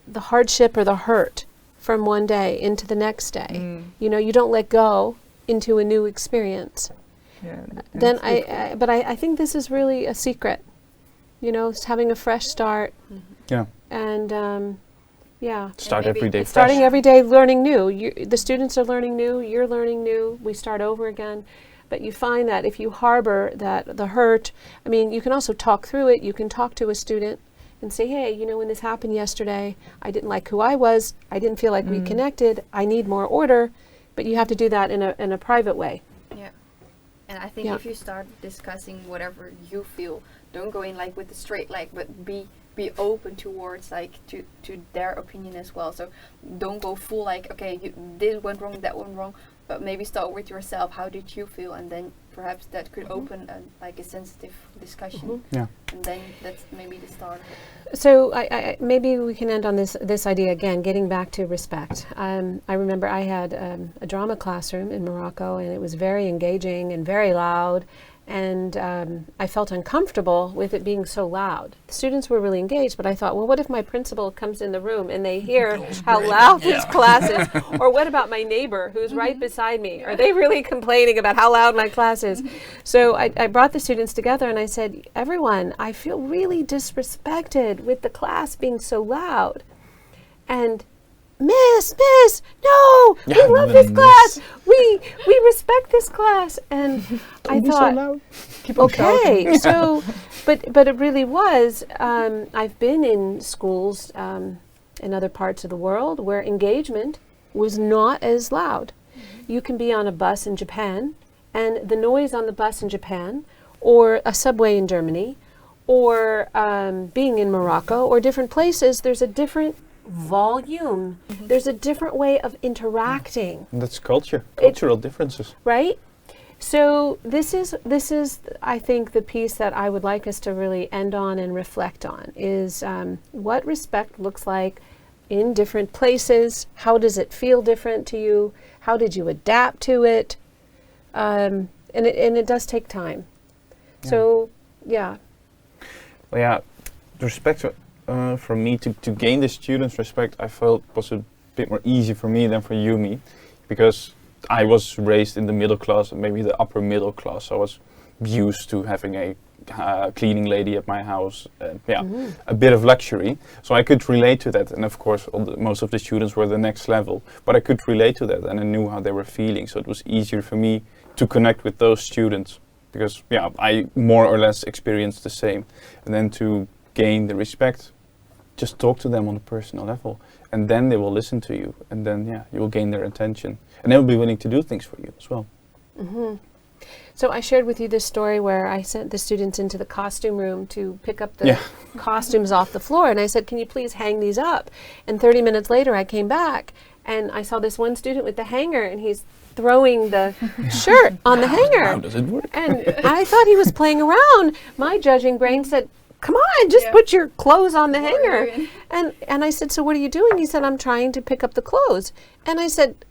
the hardship or the hurt from one day into the next day, you know, you don't let go into a new experience. yeah, Then and I think this is really a secret, you know, it's having a fresh start Yeah, and yeah. start maybe every day it's fresh. Starting every day learning new. The students are learning new, you're learning new, we start over again. But you find that if you harbor the hurt, I mean, you can also talk through it. You can talk to a student and say, hey, you know, when this happened yesterday, I didn't like who I was. I didn't feel like we connected. I need more order. But you have to do that in a private way. Yeah. And I think Yeah. if you start discussing whatever you feel, don't go in like with a straight leg, but be open towards like to their opinion as well. So don't go full like, okay, this went wrong, that went wrong, but maybe start with yourself. How did you feel? And then perhaps that could open like a sensitive discussion. Yeah. And then that's maybe the start of it. So I maybe we can end on this idea again, getting back to respect. I remember I had a drama classroom in Morocco, and it was very engaging and very loud. And I felt uncomfortable with it being so loud. The students were really engaged, but I thought, well, what if my principal comes in the room and they hear how loud this class is? Or what about my neighbor who's right beside me? Are they really complaining about how loud my class is? So I brought the students together and I said, everyone, I feel really disrespected with the class being so loud. And Miss, no, we love this class. We respect this class. And I thought, keep on shouting. okay, so, but it really was. I've been in schools in other parts of the world where engagement was not as loud. You can be on a bus in Japan, and the noise on the bus in Japan, or a subway in Germany, or being in Morocco, or different places, there's a different volume. There's a different way of interacting, That's cultural differences. right? So this is I think the piece that I would like us to really end on and reflect on is what respect looks like in different places. How does it feel different to you? How did you adapt to it? And it does take time. So yeah. Well, yeah, the respect for me to gain the students' respect, I felt was a bit more easy for me than for Yumi, because I was raised in the middle class, maybe the upper middle class. So I was used to having a cleaning lady at my house, a bit of luxury. So I could relate to that, and of course, most of the students were the next level. But I could relate to that, and I knew how they were feeling. So it was easier for me to connect with those students, because I more or less experienced the same. And then to gain the respect, just talk to them on a personal level, and then they will listen to you, and then you will gain their attention, and they will be willing to do things for you as well. So I shared with you this story where I sent the students into the costume room to pick up the Yeah. costumes off the floor, and I said, can you please hang these up? And 30 minutes later I came back and I saw this one student with the hanger, and he's throwing the shirt on the hanger. How does it work? And I thought he was playing around. My judging brain said, come on, just put your clothes on the hanger. And I said, so what are you doing? He said, I'm trying to pick up the clothes. And I said,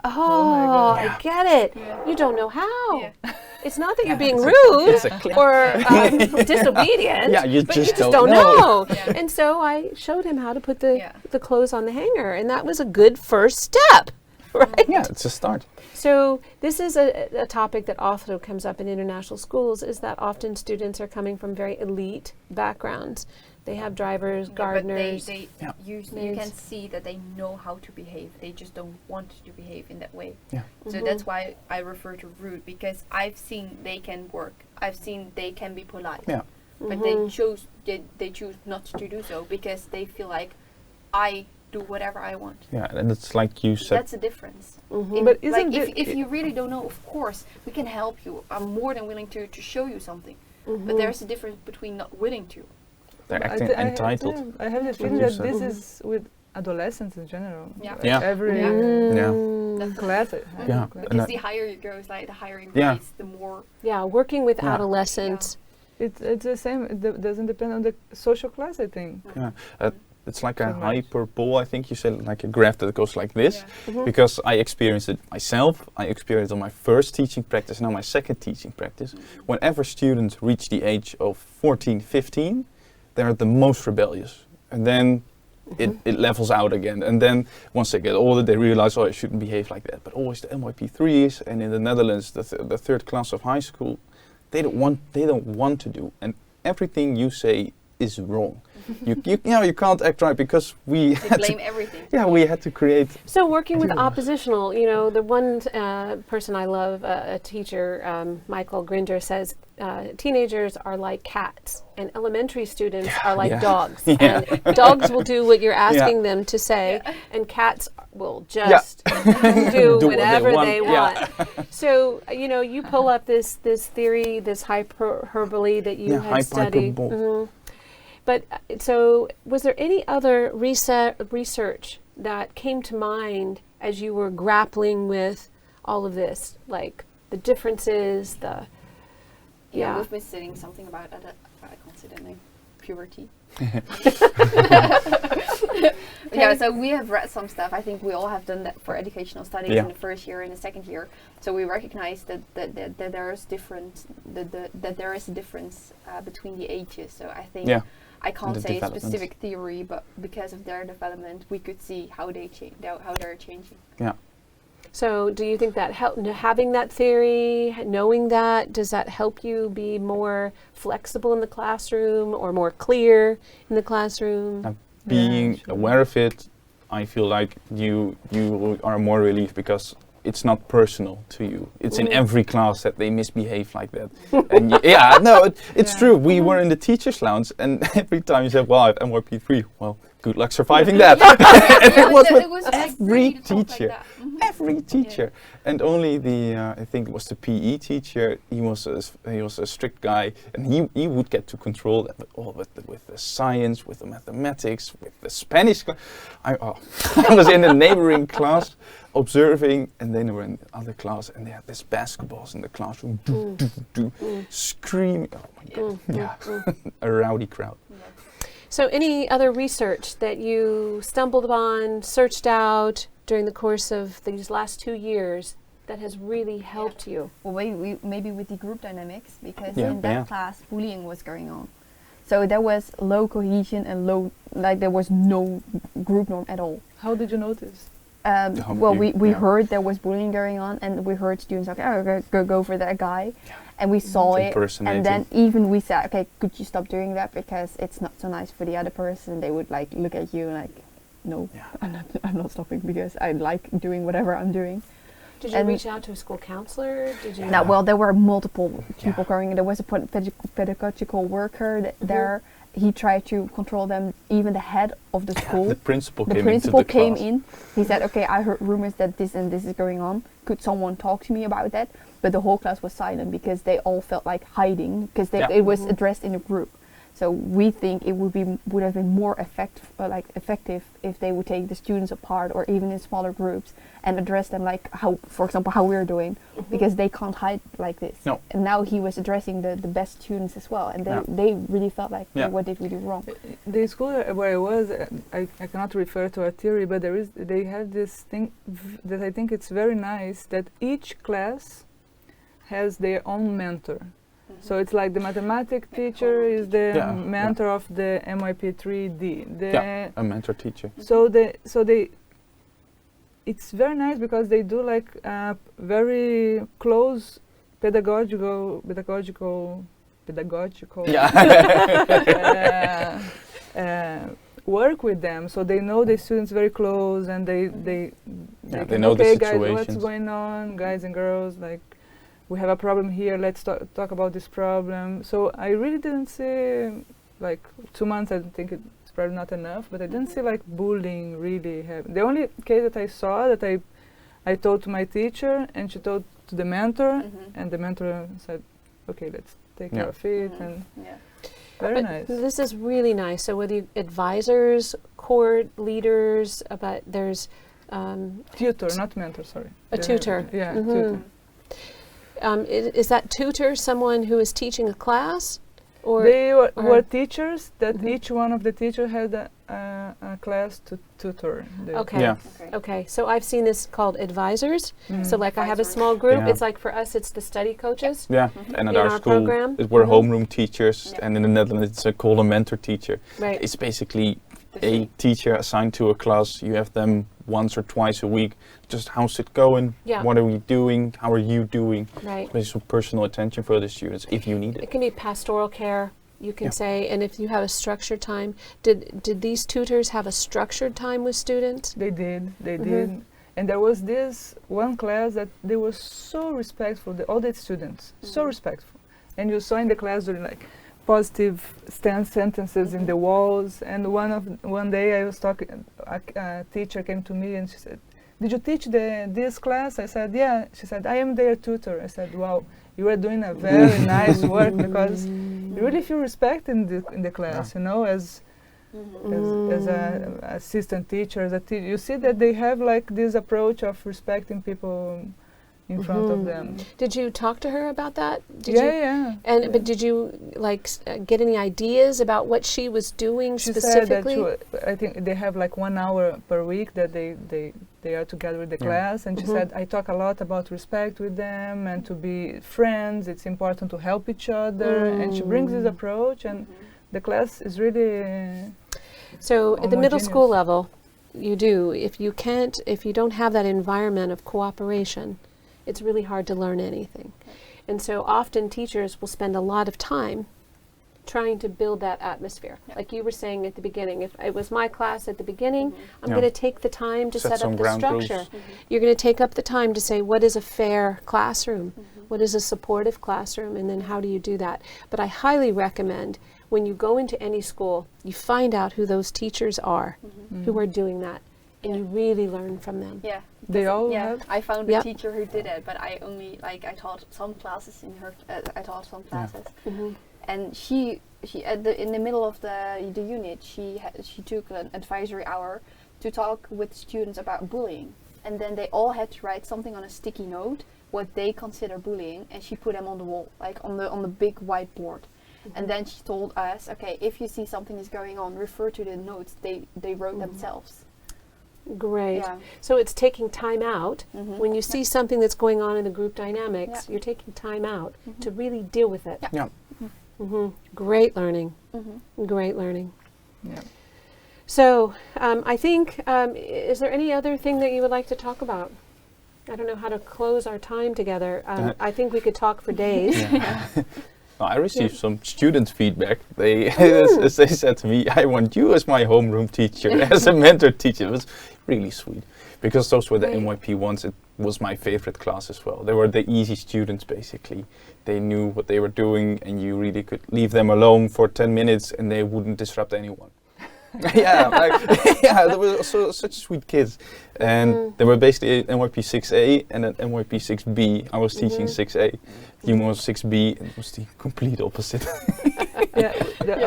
oh, God. I get it. Yeah. You don't know how. Yeah. It's not that you're being rude it's a clip. or disobedient, Yeah, you but just you just don't don't know. Yeah. And so I showed him how to put the, Yeah. the clothes on the hanger, and that was a good first step, right? Yeah, it's a start. So this is a topic that also comes up in international schools, is that often students are coming from very elite backgrounds. They have drivers, gardeners. But Yeah. you Maids. can see that they know how to behave. They just don't want to behave in that way. Yeah. So that's why I refer to rude, because I've seen they can work. I've seen they can be polite. Yeah. But they choose not to do so because they feel like I do whatever I want. Yeah, and it's like you said. That's the difference. But isn't Like it? if you really don't know, of course we can help you. I'm more than willing to show you something. But there's a difference between not willing to. They're I acting thi- I ha- entitled. yeah, I have the feeling you that said. this is with adolescents in general. Yeah. Like Yeah. Every Yeah. class. Yeah. Because And the higher you go, it's like the higher in Yeah. grades, the more. Yeah, working with Yeah. adolescents. It's the same. It doesn't depend on the social class, I think. Yeah, it's like a So much. hyperbole. I think you said, like a graph that goes like this. Yeah. Because I experienced it myself. I experienced it on my first teaching practice, now my second teaching practice. Whenever students reach the age of 14, 15, they're the most rebellious. And then it levels out again. And then once they get older, they realize, oh, I shouldn't behave like that. But always the NYP3s, and in the Netherlands, the third class of high school, they don't want to do. And everything you say is wrong. You can't act right, because we They had blame to, everything. we had to create. So working with Yeah. oppositional, the one person I love, a teacher, Michael Grinder, says teenagers are like cats and elementary students are like Yeah. dogs. Yeah. And dogs will do what you're asking them to say, and cats will just do what they whatever want. they Yeah. want. So, you pull up this theory, this hyperbole that you had studied. hyperbole. But so, was there any other research that came to mind as you were grappling with all of this, like the differences, the Yeah, we've been studying something about I can't say that name. Puberty. Yeah, so we have read some stuff. I think we all have done that for educational studies Yeah. in the first year and the second year. So we recognize that there is that there is a difference between the ages. So I think Yeah. I can't the say a development. specific theory, but because of their development, we could see how they how they're changing. Yeah. So, do you think that having that theory, knowing that, does that help you be more flexible in the classroom or more clear in the classroom? Being sure. aware of it, I feel like you are more relieved, because it's not personal to you. It's in every class that they misbehave like that. And it's true. We were in the teachers' lounge, and every time you said, "Well, I have NYP3," well, good luck surviving that. And it was with every teacher. Every teacher, and only I think it was the PE teacher. He was a strict guy, and he would get to control that. But with the science, with the mathematics, with the Spanish. I was in a neighboring class observing, and then they were in the other class, and they had this basketballs in the classroom, screaming. Oh my god! A rowdy crowd. So, any other research that you stumbled upon, searched out during the course of these last 2 years that has really helped you? Well, maybe with the group dynamics, because Yeah. in that Yeah. class bullying was going on. So there was low cohesion and there was no group norm at all. How did you notice? Well, we yeah. heard there was bullying going on, and we heard students like, "Oh, go for that guy," and we saw it, and then even we said, "Okay, could you stop doing that, because it's not so nice for the other person." They would like look at you like, "No, Yeah. I'm not stopping, because I like doing whatever I'm doing." Did you And reach out to a school counselor? Did you? Now, well, there were multiple people going. There was a pedagogical worker there, he tried to control them. Even the head of the school, The principal the came principal into the came class. in. He said, "Okay, I heard rumors that this and this is going on. Could someone talk to me about that?" But the whole class was silent because they all felt like hiding because it was addressed in a group. So we think it would have been more effective if they would take the students apart or even in smaller groups and address them like how, for example, how we're doing, because they can't hide like this. No. And now he was addressing the best students as well, and they really felt like, what did we do wrong? The school where I was, I cannot refer to a theory, but they have this thing that I think it's very nice, that each class has their own mentor. So it's like the mathematics teacher is the mentor of the MYP3D. A mentor teacher. So they it's very nice because they do like very close pedagogical work with them. So they know the students very close, and they can, know the okay, guys, what's situations. going on, guys and girls, like, we have a problem here, let's talk about this problem. So I really didn't see, like, 2 months, I think it's probably not enough, but I didn't see like bullying really happen. The only case that I saw that I told to my teacher, and she told to the mentor, and the mentor said, okay, let's take care of it, and very nice. This is really nice. So whether you advisors, court leaders, but there's Tutor, not mentor, sorry. a tutor. Yeah, tutor. Is that tutor someone who is teaching a class? Or They were teachers that each one of the teachers had a class to tutor. Okay. Yeah. Okay, so I've seen this called advisors. So like I have a small group. Yeah. It's like for us, it's the study coaches. Yeah, and at In our our school, program. we're homeroom teachers, and in the Netherlands, it's called a mentor teacher. Right. It's basically a teacher assigned to a class. You have them once or twice a week. Just how's it going? Yeah. What are we doing? How are you doing? Right. There's some personal attention for the students if you need It it. can be pastoral care, you can Yeah. say, and if you have a structured time. Did these tutors have a structured time with students? They did. And there was this one class that they were so respectful, all the students, so respectful. And you saw in the class doing like positive sentences in the walls. And one day I was talking, a teacher came to me and she said, "Did you teach this class?" I said, "Yeah." She said, "I am their tutor." I said, "Wow, you are doing a very nice work, because you really feel respect in the class, you know, as a assistant teacher, you see that they have like this approach of respecting people in front of them." Did you talk to her about that? Yeah. But did you like get any ideas about what she was doing She specifically? said that I think they have like 1 hour per week that they are together with the class, and she said, "I talk a lot about respect with them and to be friends. It's important to help each other." And she brings this approach, and the class is really So at the middle school homogeneous. level, you do. If you don't have that environment of cooperation, it's really hard to learn anything. And so often teachers will spend a lot of time trying to build that atmosphere. Like you were saying at the beginning, if it was my class at the beginning, I'm going to take the time to Set set some up the ground rules. structure. You're going to take up the time to say, what is a fair classroom? What is a supportive classroom? And then how do you do that? But I highly recommend when you go into any school, you find out who those teachers are who are doing that. And you really learn from them. Yeah. They all Yeah, have. I found a Yep. teacher who did it, but I only I taught some classes in her. I taught some classes, and she in the middle of the unit she took an advisory hour to talk with students about bullying, and then they all had to write something on a sticky note what they consider bullying, and she put them on the wall, like on the big whiteboard. And then she told us, okay, if you see something is going on, refer to the notes they wrote themselves. Great. Yeah. So it's taking time out. When you see something that's going on in the group dynamics, you're taking time out to really deal with it. Yeah. Great learning. Great learning. Yeah. So I think, is there any other thing that you would like to talk about? I don't know how to close our time together. I think we could talk for days. I received some student feedback. They as they said to me, "I want you as my homeroom teacher, as a mentor teacher." It was really sweet, because those were the Right. MYP ones. was my favorite class as well. They were the easy students basically. They knew what they were doing, and you really could leave them alone for 10 minutes and they wouldn't disrupt anyone. Yeah, they were also such sweet kids, and they were basically NYP 6A and then NYP 6B. I was teaching 6A, Human was 6B, and it was the complete opposite.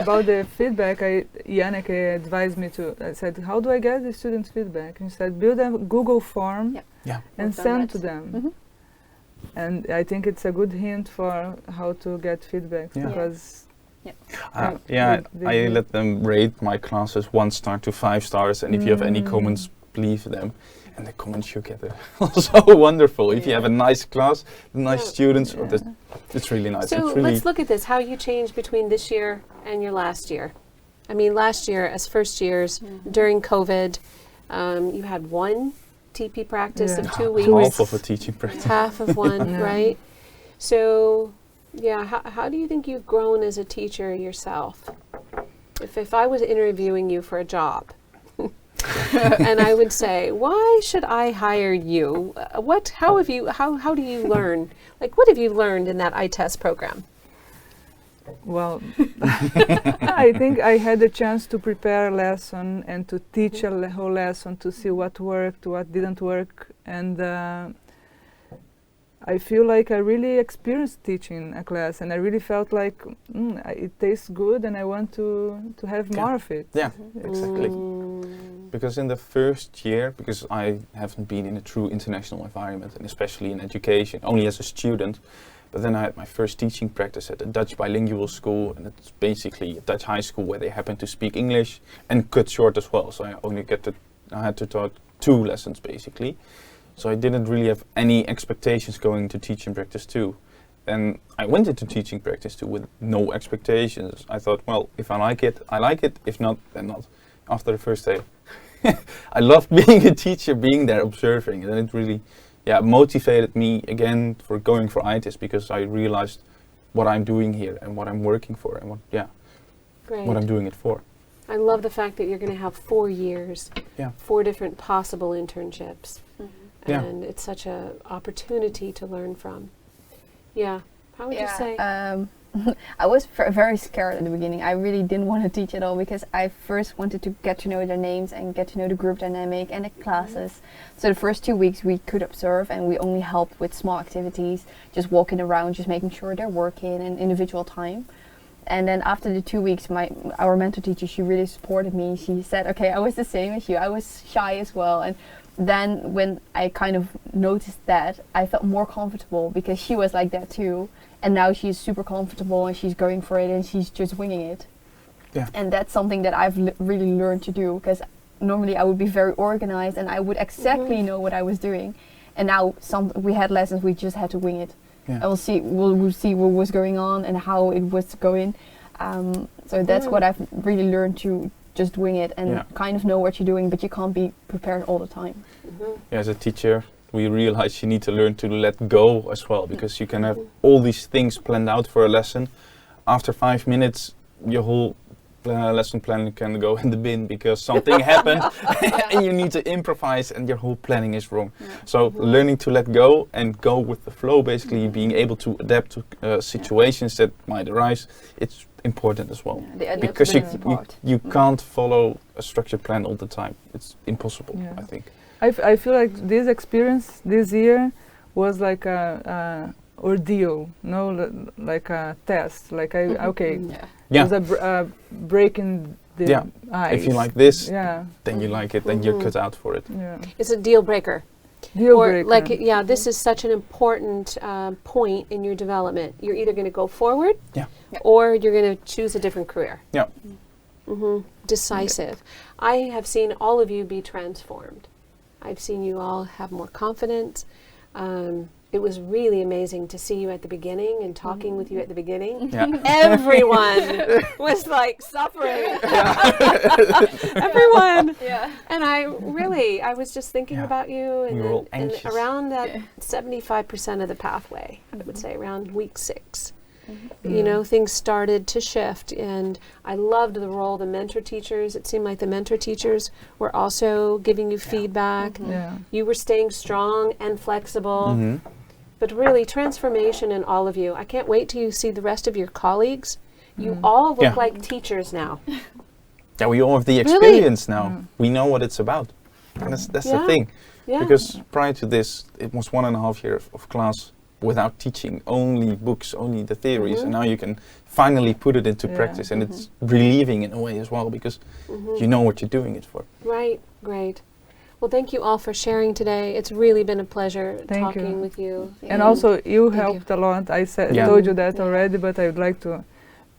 About the feedback, Janneke advised me to. I said, "How do I get the students' feedback?" And she said, "Build a Google form and send to them." And I think it's a good hint for how to get feedback because. I let them rate my classes 1 star to 5 stars, and if you have any comments, leave them. And the comments you get are so wonderful. If you have a nice class, nice students, it's really nice. So it's really let's look at this, how you changed between this year and your last year. I mean, last year as first years, during COVID, you had 1 TP practice of 2 weeks. Half of a teaching practice. Half of one, right? So, yeah, how do you think you've grown as a teacher yourself? If I was interviewing you for a job, and I would say, why should I hire you? How do you learn? Like, what have you learned in that ITESS program? Well, I think I had the chance to prepare a lesson and to teach a whole lesson to see what worked, what didn't work, and I feel like I really experienced teaching a class, and I really felt like it tastes good, and I want to have more of it. Yeah, exactly. Because in the first year, because I haven't been in a true international environment, and especially in education, only as a student, but then I had my first teaching practice at a Dutch bilingual school, and it's basically a Dutch high school where they happen to speak English and cut short as well. So I had to taught 2 lessons basically. So I didn't really have any expectations going to teaching practice 2. And I went into teaching practice 2 with no expectations. I thought, well, if I like it, I like it. If not, then not. After the first day, I loved being a teacher, being there, observing. And it really motivated me again for going for ITESS, because I realized what I'm doing here and what I'm working for and what I'm doing it for. I love the fact that you're going to have 4 years, 4 different possible internships. And it's such an opportunity to learn from. Yeah. How would you say? I was very scared at the beginning. I really didn't want to teach at all, because I first wanted to get to know their names and get to know the group dynamic and the classes. So the first 2 weeks we could observe, and we only helped with small activities, just walking around, just making sure they're working in individual time. And then after the 2 weeks, our mentor teacher, she really supported me. She said, okay, I was the same as you. I was shy as well. And then when I kind of noticed that, I felt more comfortable, because she was like that too. And now she's super comfortable and she's going for it and she's just winging it. Yeah. And that's something that I've really learned to do, because normally I would be very organized and I would exactly know what I was doing. And now we had lessons, we just had to wing it. Yeah. And we'll see what was going on and how it was going. So that's what I've really learned, to just wing it and kind of know what you're doing, but you can't be prepared all the time. Yeah, as a teacher, we realize you need to learn to let go as well, because you can have all these things planned out for a lesson. After 5 minutes, your whole lesson plan can go in the bin, because something happened and you need to improvise and your whole planning is wrong. So learning to let go and go with the flow, basically being able to adapt to situations that might arise, it's important as well. Because you can't follow a structured plan all the time. It's impossible, I think. I feel like this experience this year was like a ordeal, like a test. Like it was a break in the ice. If you like this, then you like it, then you're cut out for it. Yeah. It's a deal breaker. This is such an important point in your development. You're either going to go forward, or you're going to choose a different career. Yeah. Decisive. I have seen all of you be transformed. I've seen you all have more confidence. It was really amazing to see you at the beginning and talking with you at the beginning. Yeah. Everyone was like suffering. Everyone. Yeah. And I was just thinking about you, and around that 75% of the pathway, I would say around week 6. you know, things started to shift. And I loved the role of the mentor teachers. It seemed like the mentor teachers were also giving you feedback. Yeah. You were staying strong and flexible. But really, transformation in all of you. I can't wait till you see the rest of your colleagues. You all look like teachers now. Yeah, we all have the experience now. We know what it's about. And that's the thing. Yeah. Because prior to this, it was 1.5 years of class without teaching, only books, only the theories, and now you can finally put it into practice, and it's relieving in a way as well, because you know what you're doing it for. Right, great. Well, thank you all for sharing today. It's really been a pleasure talking with you. And also, you helped a lot. I told you that already, but I would like to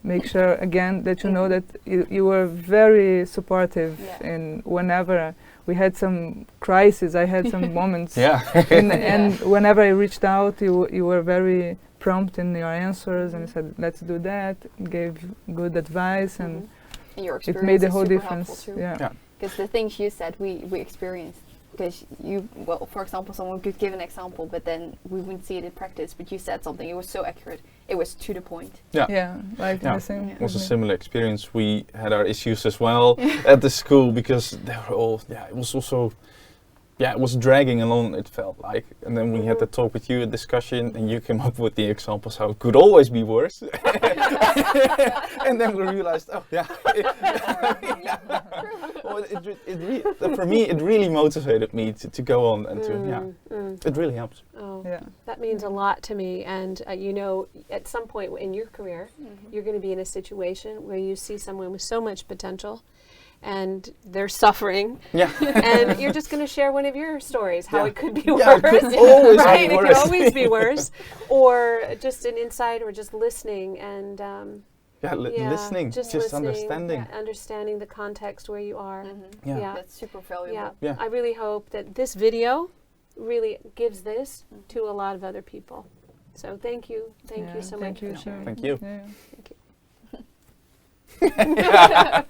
make sure again that you know that you were very supportive in whenever we had some crisis. I had some moments, and whenever I reached out, you were very prompt in your answers, and you said, "Let's do that." Gave good advice, and your it made the experience whole is super difference. helpful too. Yeah. Because the things you said, we experienced. Because you, well, for example, someone could give an example, but then we wouldn't see it in practice. But you said something; it was so accurate. It was to the point. The same. It was a similar experience. We had our issues as well at the school, because they were all, it was also, it was dragging along, it felt like. And then we had to talk with you, a discussion, and you came up with the examples how it could always be worse. And then we realized, well, for me, it really motivated me to go on and it really helps. That means a lot to me. And you know, at some point in your career, you're going to be in a situation where you see someone with so much potential and they're suffering, and you're just going to share one of your stories, how it could be worse. It could always right? be worse. It could always be worse, or just an insight, or just listening and listening, just listening, understanding, understanding the context where you are. That's super valuable. I really hope that this video really gives this to a lot of other people. So thank you so much for sharing. Thank you. Thank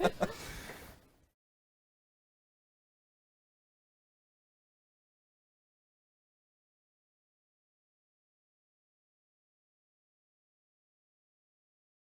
you.